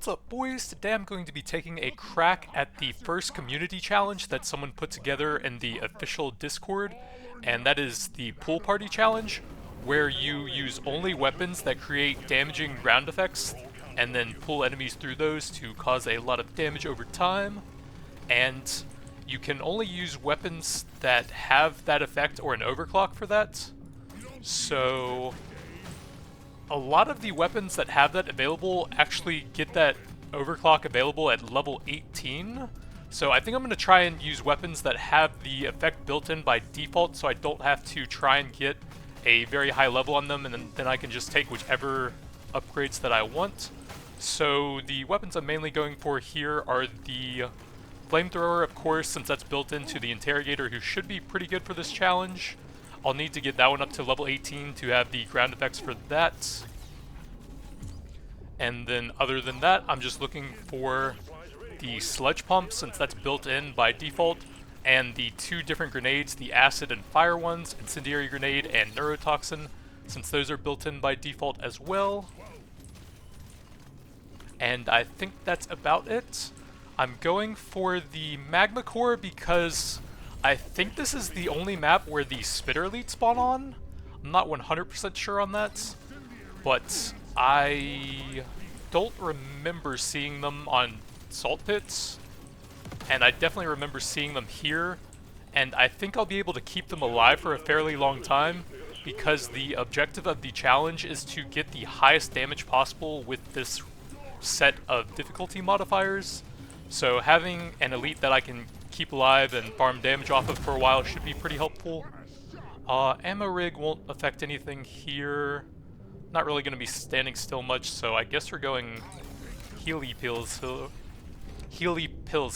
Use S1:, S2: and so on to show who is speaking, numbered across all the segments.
S1: What's up, boys? Today I'm going to be taking a crack at the first community challenge that someone put together in the official Discord, and that is the Pool Party Challenge, where you use only weapons that create damaging ground effects, and then pull enemies through those to cause a lot of damage over time. And you can only use weapons that have that effect or an overclock for that. So a lot of the weapons that have that available actually get that overclock available at level 18. So I think I'm going to try and use weapons that have the effect built in by default, so I don't have to try and get a very high level on them, and then I can just take whichever upgrades that I want. So the weapons I'm mainly going for here are the flamethrower, of course, since that's built into the Interrogator, who should be pretty good for this challenge. I'll need to get that one up to level 18 to have the ground effects for that. And then other than that, I'm just looking for the sludge pump, since that's built in by default, and the two different grenades, the acid and fire ones, incendiary grenade and neurotoxin, since those are built in by default as well. And I think that's about it. I'm going for the magma core because I think this is the only map where the spitter elite spawn on. I'm not 100% sure on that, but I don't remember seeing them on salt pits, and I definitely remember seeing them here, and I think I'll be able to keep them alive for a fairly long time because the objective of the challenge is to get the highest damage possible with this set of difficulty modifiers. So having an elite that I can keep alive and farm damage off of for a while should be pretty helpful. Ammo rig won't affect anything here. Not really going to be standing still much, so I guess we're going Healy pills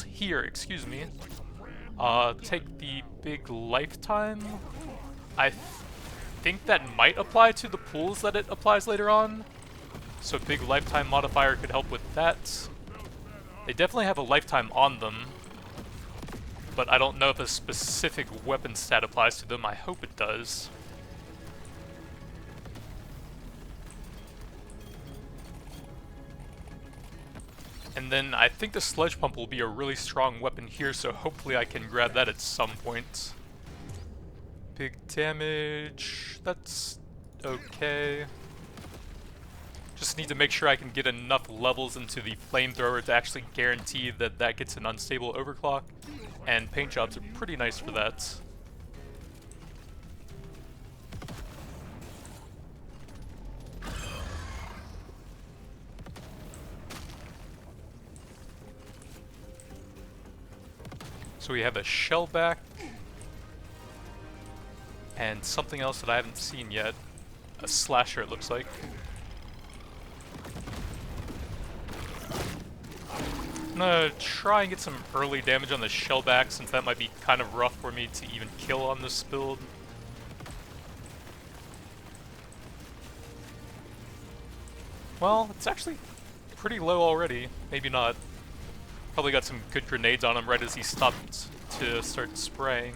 S1: here, excuse me. Take the big lifetime. I think that might apply to the pools that it applies later on. So big lifetime modifier could help with that. They definitely have a lifetime on them, but I don't know if a specific weapon stat applies to them. I hope it does. And then I think the sludge pump will be a really strong weapon here, so hopefully I can grab that at some point. Big damage, that's okay. Just need to make sure I can get enough levels into the flamethrower to actually guarantee that that gets an unstable overclock, and paint jobs are pretty nice for that. So we have a shellback, and something else that I haven't seen yet. A slasher, it looks like. I'm gonna try and get some early damage on the shellback, since that might be kind of rough for me to even kill on this build. Well, it's actually pretty low already. Maybe not. Probably got some good grenades on him right as he stopped to start spraying.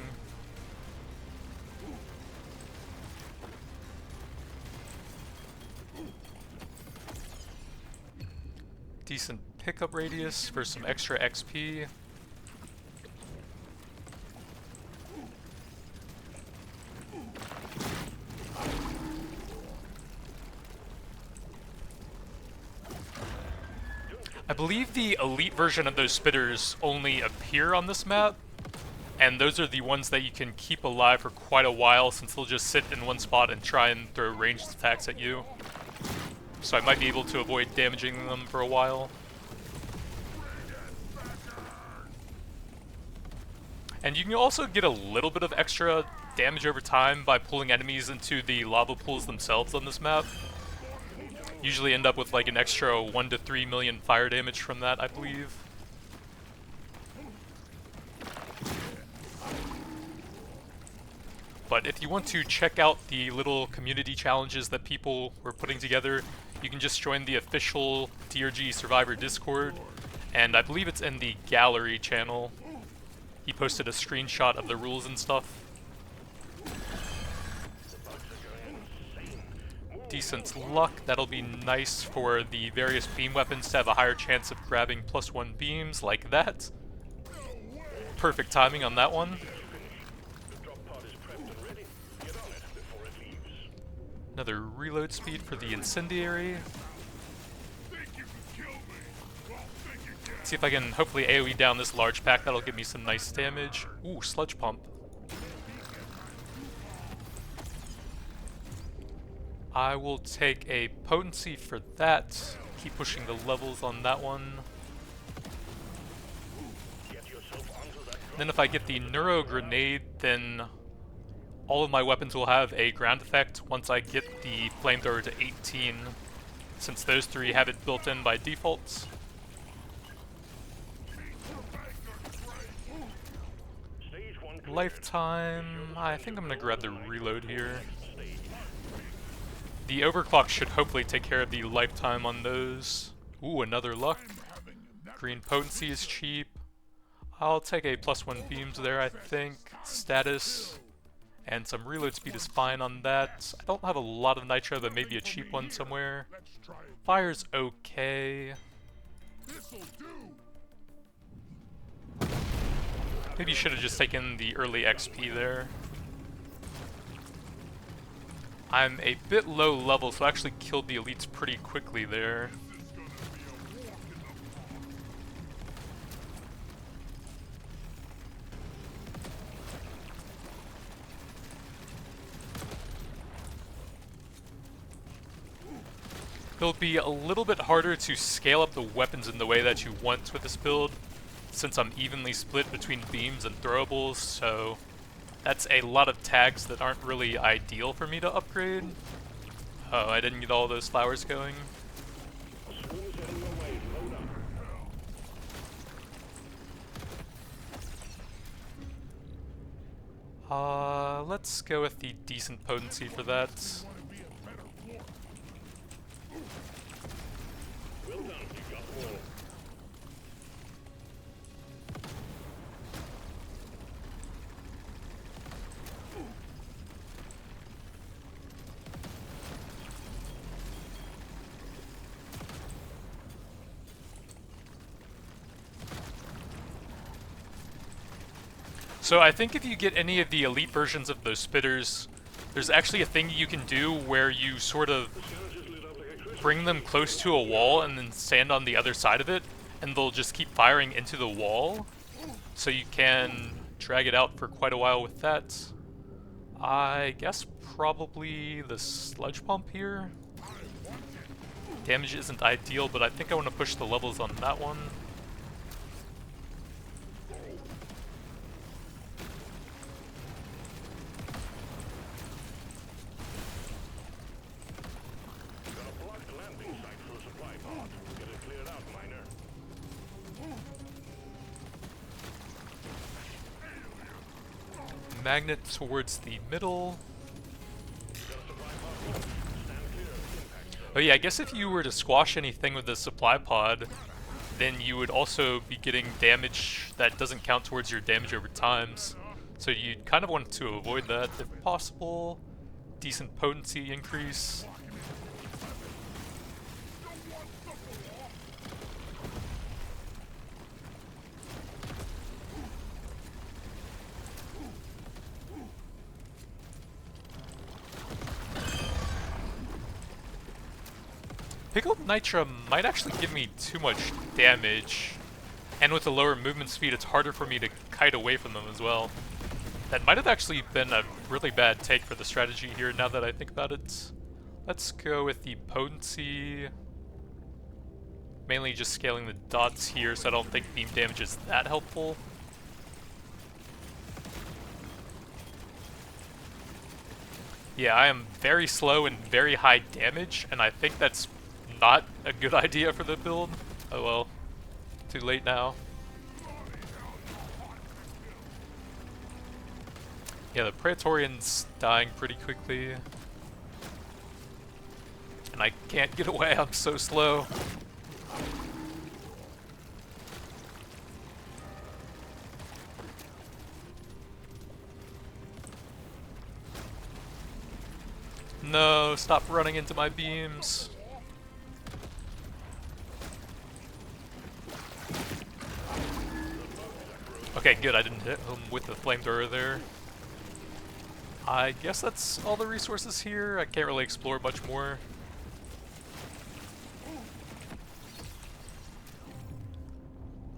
S1: Decent pickup radius for some extra XP. I believe the elite version of those spitters only appear on this map, and those are the ones that you can keep alive for quite a while, since they'll just sit in one spot and try and throw ranged attacks at you. So I might be able to avoid damaging them for a while. And you can also get a little bit of extra damage over time by pulling enemies into the lava pools themselves on this map. Usually end up with like an extra 1 to 3 million fire damage from that, I believe. But if you want to check out the little community challenges that people were putting together, you can just join the official DRG Survivor Discord, and I believe it's in the gallery channel. He posted a screenshot of the rules and stuff. decent luck. That'll be nice for the various beam weapons to have a higher chance of grabbing +1 beams like that. Perfect timing on that one. Another reload speed for the incendiary. See if I can hopefully AoE down this large pack. That'll give me some nice damage. Ooh, sludge pump. I will take a potency for that. Keep pushing the levels on that one. Then if I get the neuro grenade, then all of my weapons will have a ground effect once I get the flamethrower to 18, since those three have it built in by default. Lifetime, I think I'm going to grab the reload here. The overclock should hopefully take care of the lifetime on those. Ooh, another luck. Green potency is cheap. I'll take a +1 beams there, I think. Status. And some reload speed is fine on that. I don't have a lot of nitro, but maybe a cheap one somewhere. Fire's okay. Maybe you should have just taken the early XP there. I'm a bit low level, so I actually killed the elites pretty quickly there. It'll be a little bit harder to scale up the weapons in the way that you want with this build, since I'm evenly split between beams and throwables, so that's a lot of tags that aren't really ideal for me to upgrade. Oh, I didn't get all those flowers going. Let's go with the decent potency for that. So I think if you get any of the elite versions of those spitters, there's actually a thing you can do where you sort of bring them close to a wall and then stand on the other side of it, and they'll just keep firing into the wall. So you can drag it out for quite a while with that. I guess probably the sludge pump here. Damage isn't ideal, but I think I want to push the levels on that one. Magnet towards the middle. Oh yeah, I guess if you were to squash anything with the supply pod, then you would also be getting damage that doesn't count towards your damage over times. So you kind of want to avoid that if possible. Decent potency increase. Pickled Nitra might actually give me too much damage, and with the lower movement speed it's harder for me to kite away from them as well. That might have actually been a really bad take for the strategy here now that I think about it. Let's go with the potency. Mainly just scaling the dots here, so I don't think beam damage is that helpful. Yeah, I am very slow and very high damage, and I think that's not a good idea for the build. Oh well, too late now. Yeah, the Praetorian's dying pretty quickly. And I can't get away, I'm so slow. No, stop running into my beams. Okay, good, I didn't hit him with the flamethrower there. I guess that's all the resources here. I can't really explore much more.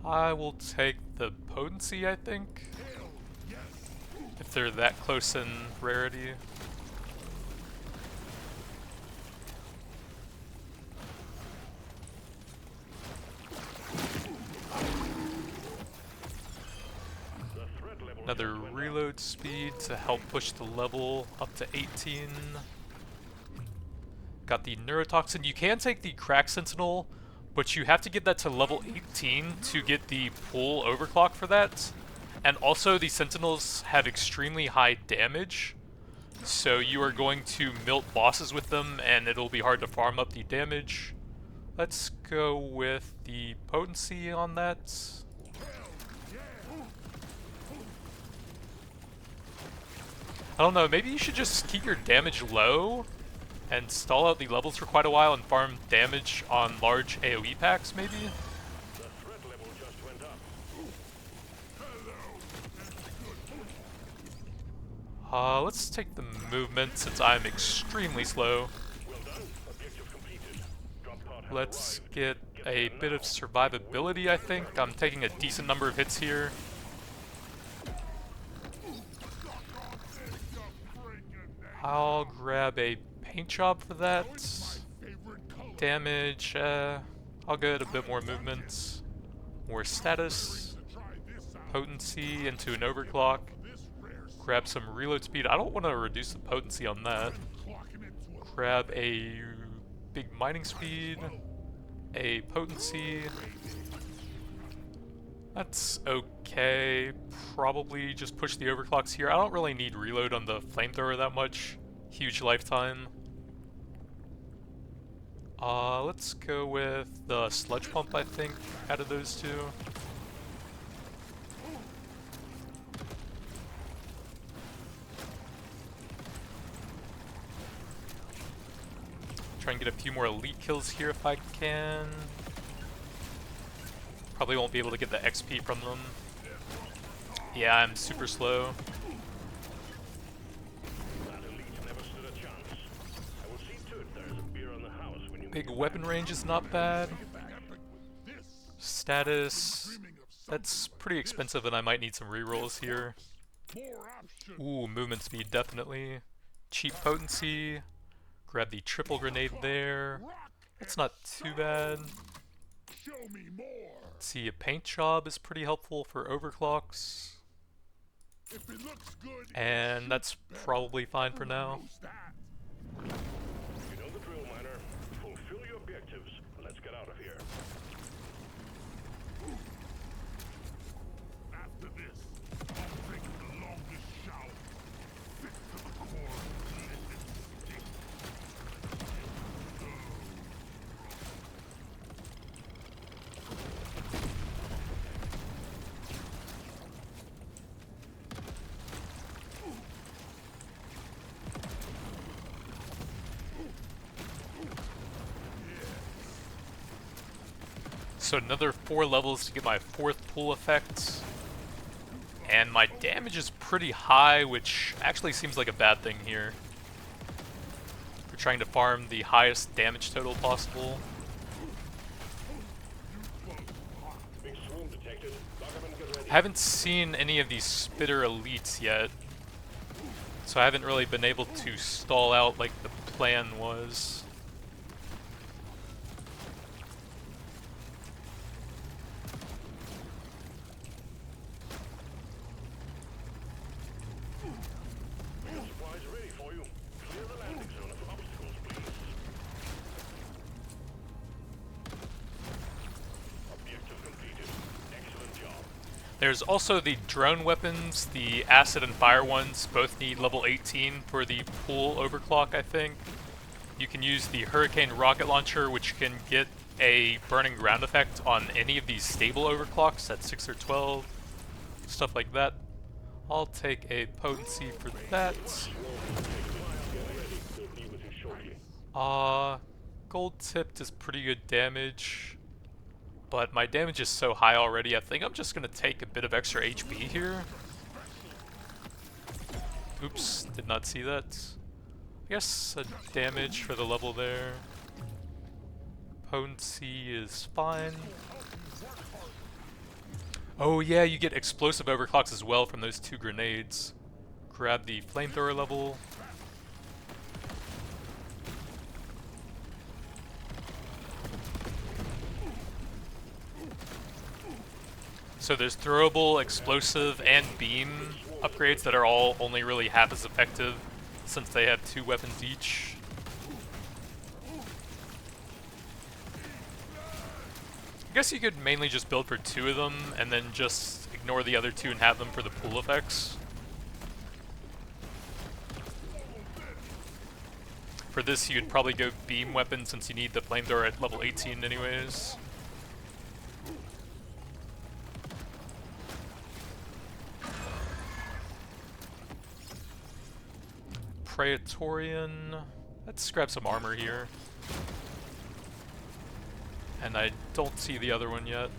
S1: I will take the potency, I think. If they're that close in rarity. Another reload speed to help push the level up to 18. Got the neurotoxin. You can take the crack sentinel, but you have to get that to level 18 to get the pull overclock for that. And also the sentinels have extremely high damage, so you are going to melt bosses with them and it'll be hard to farm up the damage. Let's go with the potency on that. I don't know, maybe you should just keep your damage low and stall out the levels for quite a while and farm damage on large AoE packs, maybe?
S2: The threat level just went up.
S1: Let's take the movement since I'm extremely slow.
S2: Well done. Objective completed. Drop pod has
S1: Let's
S2: arrived.
S1: get a bit of survivability, I think. I'm taking a decent number of hits here. I'll grab a paint job for that. Damage, I'll get a bit more movement. More status. Potency into an overclock. Grab some reload speed. I don't want to reduce the potency on that. Grab a big mining speed. A potency. That's okay. Probably just push the overclocks here. I don't really need reload on the flamethrower that much. Huge lifetime. Let's go with the sludge pump, I think, out of those two. Try and get a few more elite kills here if I can. Probably won't be able to get the XP from them. Yeah, I'm super slow.
S2: That elite never stood a chance. I will see to it there's a beer on the house when you
S1: Big weapon range is not bad. Status. That's pretty expensive and I might need some rerolls here. Ooh, movement speed definitely. Cheap potency. Grab the triple grenade there. That's not too bad. Let's see, a paint job is pretty helpful for overclocks. And that's probably fine for now.
S2: You know the drill, miner. Fulfill your objectives. Let's get out of here.
S3: After this, I'll take the longest shower. Fit to the core, let it stick.
S1: So another 4 levels to get my 4th pull effect. And my damage is pretty high, which actually seems like a bad thing here. We're trying to farm the highest damage total possible.
S2: Big swoon detected. Document get ready.
S1: I haven't seen any of these spitter elites yet. So I haven't really been able to stall out like the plan was.
S2: Supplies ready for you. Clear the landing zone of obstacles, please. Objective completed. Excellent job.
S1: There's also the drone weapons, the acid and fire ones, both need level 18 for the pull overclock, I think. You can use the Hurricane rocket launcher, which can get a burning ground effect on any of these stable overclocks at 6 or 12, stuff like that. I'll take a potency for that.
S2: Get ready. Be with you
S1: Uh, gold tipped is pretty good damage, but my damage is so high already, I think I'm just gonna take a bit of extra HP here. Oops, did not see that. I guess a damage for the level there. Potency is fine. Oh yeah, you get explosive overclocks as well from those 2 grenades. Grab the flamethrower level. So there's throwable, explosive, and beam upgrades that are all only really half as effective since they have 2 weapons each. I guess you could mainly just build for 2 of them and then just ignore the other 2 and have them for the pool effects. For this you'd probably go beam weapon since you need the flamethrower at level 18 anyways. Praetorian. Let's grab some armor here. And I don't see the other one yet.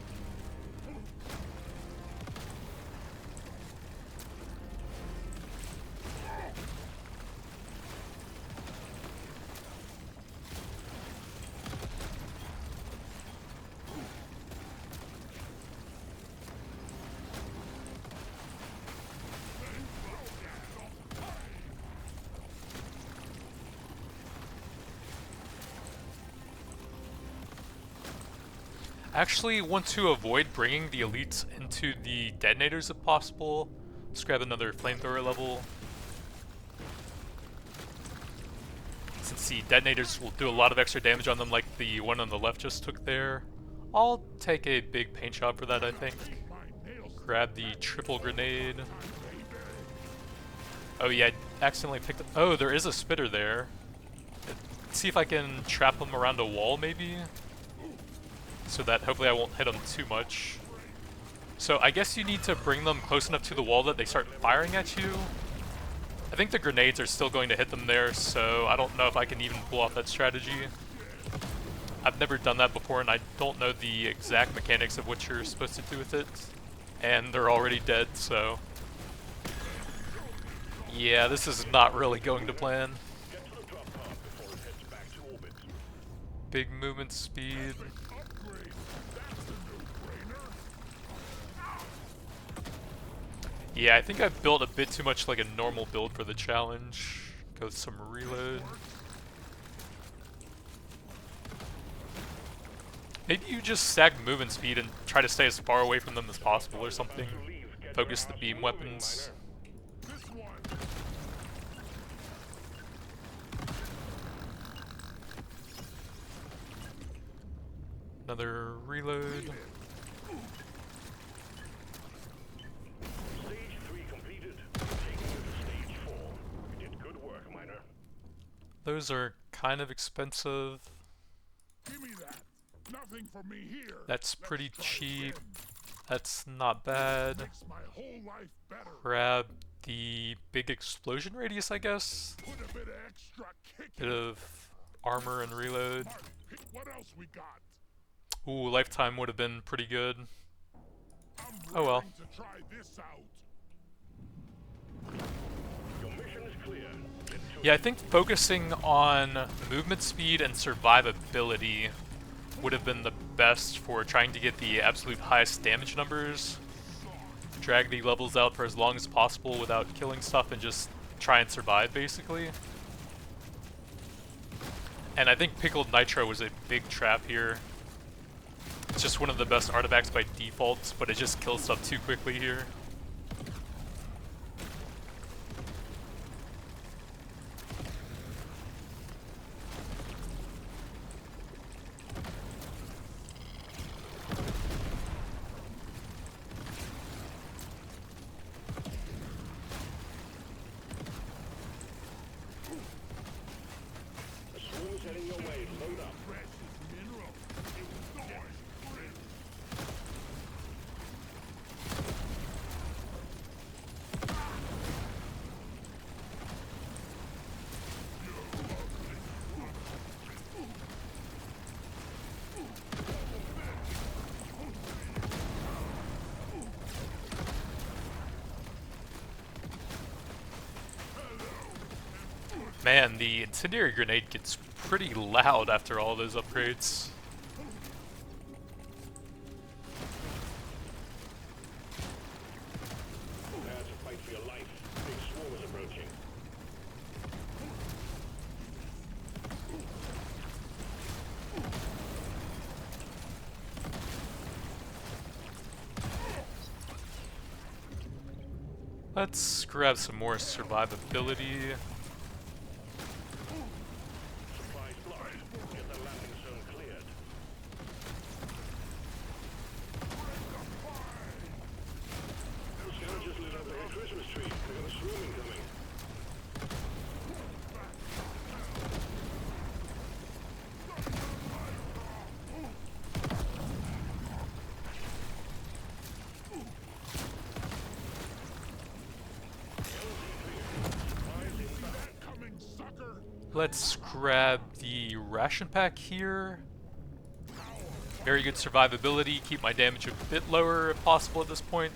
S1: I actually want to avoid bringing the elites into the detonators if possible. Let's grab another flamethrower level. Since the detonators will do a lot of extra damage on them like the one on the left just took there. I'll take a big paint job for that, I think. Grab the triple grenade. Oh yeah, I accidentally picked up... Oh, there is a spitter there. Let's see if I can trap him around a wall maybe, so that hopefully I won't hit them too much. So I guess you need to bring them close enough to the wall that they start firing at you. I think the grenades are still going to hit them there, so I don't know if I can even pull off that strategy. I've never done that before and I don't know the exact mechanics of what you're supposed to do with it. And they're already dead, so... yeah, this is not really going to plan. Big movement speed. Yeah, I think I've built a bit too much like a normal build for the challenge. Go with some reload. Maybe you just stack movement speed and try to stay as far away from them as possible or something. Focus the beam weapons. Another reload.
S2: Stage 3 completed. Taking you to stage 4. You did good work, miner.
S1: Those are kind of expensive.
S3: Give me that. Nothing for me here.
S1: That's pretty cheap. That's not bad.
S3: Makes my whole life better.
S1: Grab the big explosion radius, I guess.
S3: Put a bit of extra kick
S1: Bit
S3: in.
S1: of armor and reload.
S3: Mark, pick what else we got.
S1: Ooh, lifetime would have been pretty good.
S3: I'm
S1: Oh well.
S3: willing to try this out.
S2: Your mission is clear. Get to
S1: Yeah, I think focusing on movement speed and survivability would have been the best for trying to get the absolute highest damage numbers. Drag the levels out for as long as possible without killing stuff and just try and survive, basically. And I think Pickled Nitro was a big trap here. It's just one of the best artifacts by default, but it just kills stuff too quickly here.
S2: the swarm is heading your way. Load up.
S3: Precious mineral. It was noise.
S1: Man, the incendiary grenade gets pretty loud after all those upgrades.
S2: Prepare to fight for your life. Big swarm is approaching.
S1: Let's grab some more survivability.
S2: Supplies blocked. Get the landing zone cleared. Scavengers lit up a Christmas tree. They got a swarm incoming.
S3: Coming, sucker!
S1: Let's grab the ration pack here. Very good survivability, keep my damage a bit lower if possible at this point.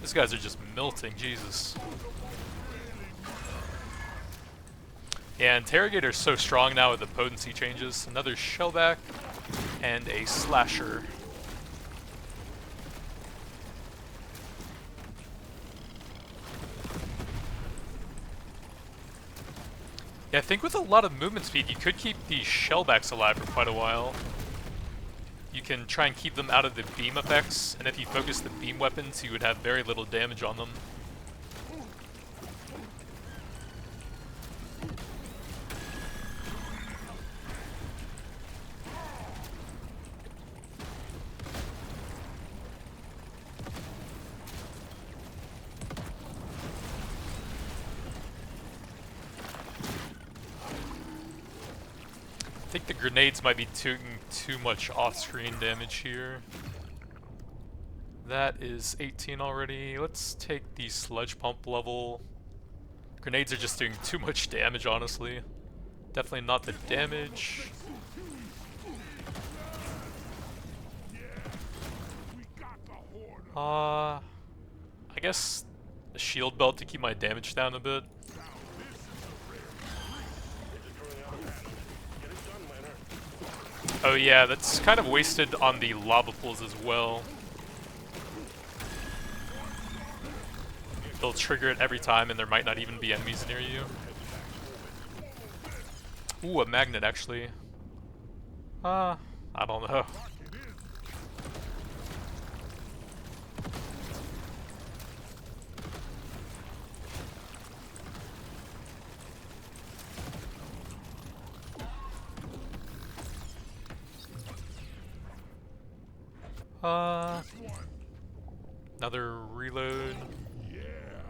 S1: These guys are just melting, Jesus. Yeah, Interrogator's so strong now with the potency changes. Another shellback and a slasher. Yeah, I think with a lot of movement speed, you could keep these shellbacks alive for quite a while. You can try and keep them out of the beam effects, and if you focus the beam weapons, you would have very little damage on them. I think the grenades might be doing too much off-screen damage here. That is 18 already. Let's take the sludge pump level. Grenades are just doing too much damage, honestly. Definitely not the damage. I guess a shield belt to keep my damage down a bit. Oh yeah, that's kind of wasted on the lava pools as well. They'll trigger it every time and there might not even be enemies near you. Ooh, a magnet actually. I don't know. Another reload.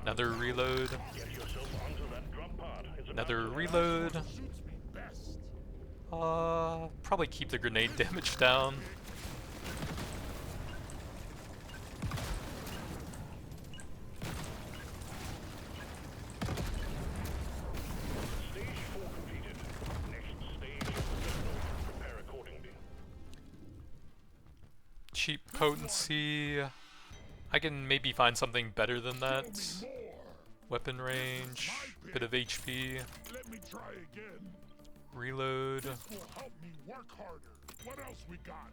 S1: Another reload. Another reload. Probably keep the grenade damage down. Cheap potency. I can maybe find something better than that. Weapon range, bit of HP.
S3: Let me try again.
S1: Reload.
S3: This will help me work harder. What else we got?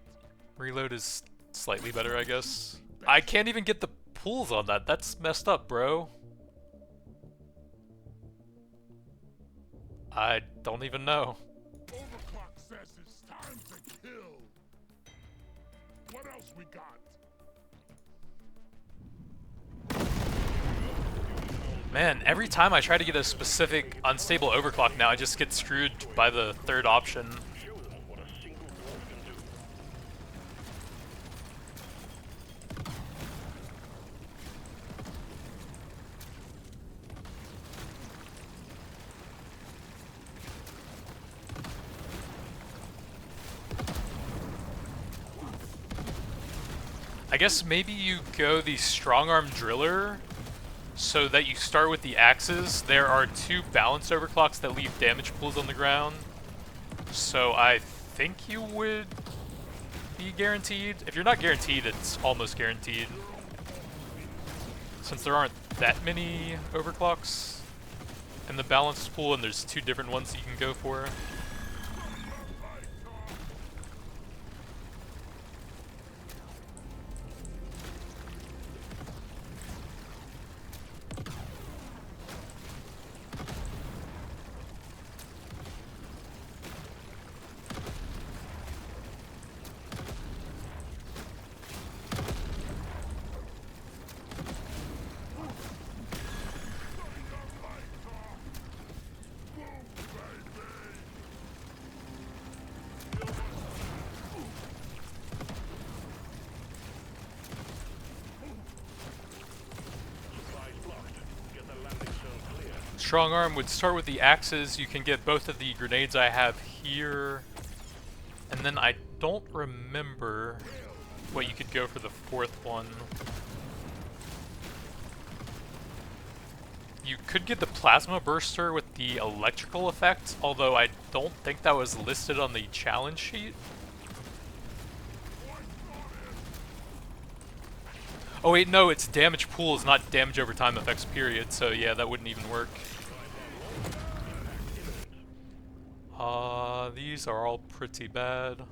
S1: Reload is slightly better, I guess. I can't even get the pulls on that. That's messed up, bro. I don't even know.
S3: Overclock says it's time to kill. What else we got?
S1: Man, every time I try to get a specific unstable overclock now, I just get screwed by the third option. I guess maybe you go the strong arm driller so that you start with the axes. There are 2 balanced overclocks that leave damage pools on the ground. So I think you would be guaranteed. If you're not guaranteed, it's almost guaranteed. Since there aren't that many overclocks. in the balanced pool, and there's 2 different ones you can go for. Strong arm would start with the axes. You can get both of the grenades I have here. And then I don't remember what you could go for the 4th one. You could get the plasma burster with the electrical effect, although I don't think that was listed on the challenge sheet. Oh wait, no, it's damage pools, not damage over time effects, period, so yeah, that wouldn't even work. These are all pretty bad.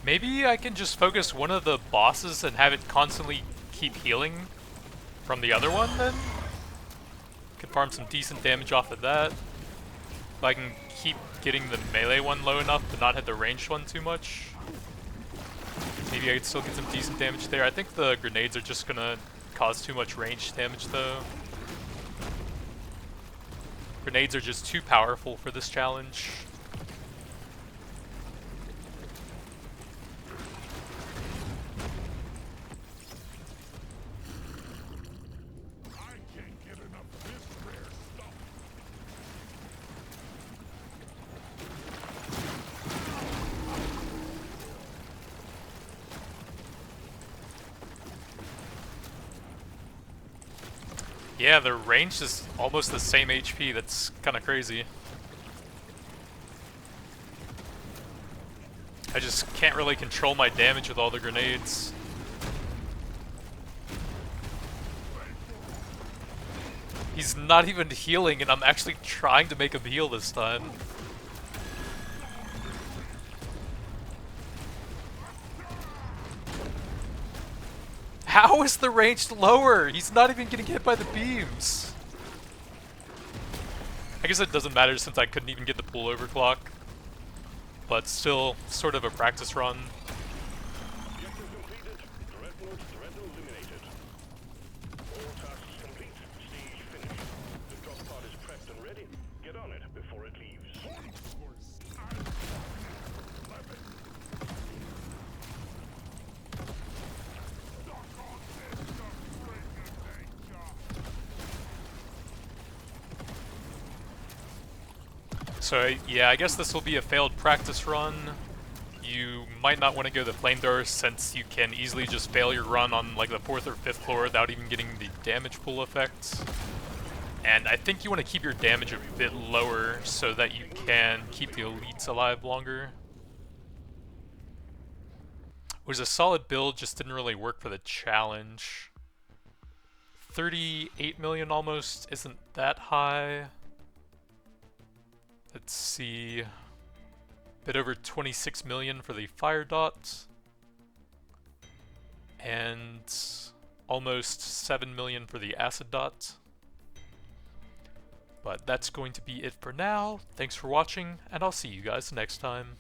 S1: Maybe I can just focus one of the bosses and have it constantly keep healing from the other one then? Could farm some decent damage off of that. If I can keep getting the melee one low enough but not hit the ranged one too much. Maybe I could still get some decent damage there. I think the grenades are just gonna cause too much ranged damage though. Grenades are just too powerful for this challenge. Yeah, the range is almost the same HP, that's kinda crazy. I just can't really control my damage with all the grenades. He's not even healing and I'm actually trying to make him heal this time. How is the range lower? He's not even getting hit by the beams. I guess it doesn't matter since I couldn't even get the pull overclock. But still, sort of a practice run.
S2: Objective completed. Threat eliminated. All tasks complete. Stage finished. The drop pod is prepped and ready. Get on it before it leaves.
S1: So yeah, I guess this will be a failed practice run. You might not want to go the flamethrower since you can easily just fail your run on like the 4th or 5th floor without even getting the damage pool effect. And I think you want to keep your damage a bit lower so that you can keep the elites alive longer. It was a solid build, just didn't really work for the challenge. 38 million almost isn't that high. Let's see. Bit over 26 million for the fire dot. And almost 7 million for the acid dot. But that's going to be it for now. Thanks for watching, and I'll see you guys next time.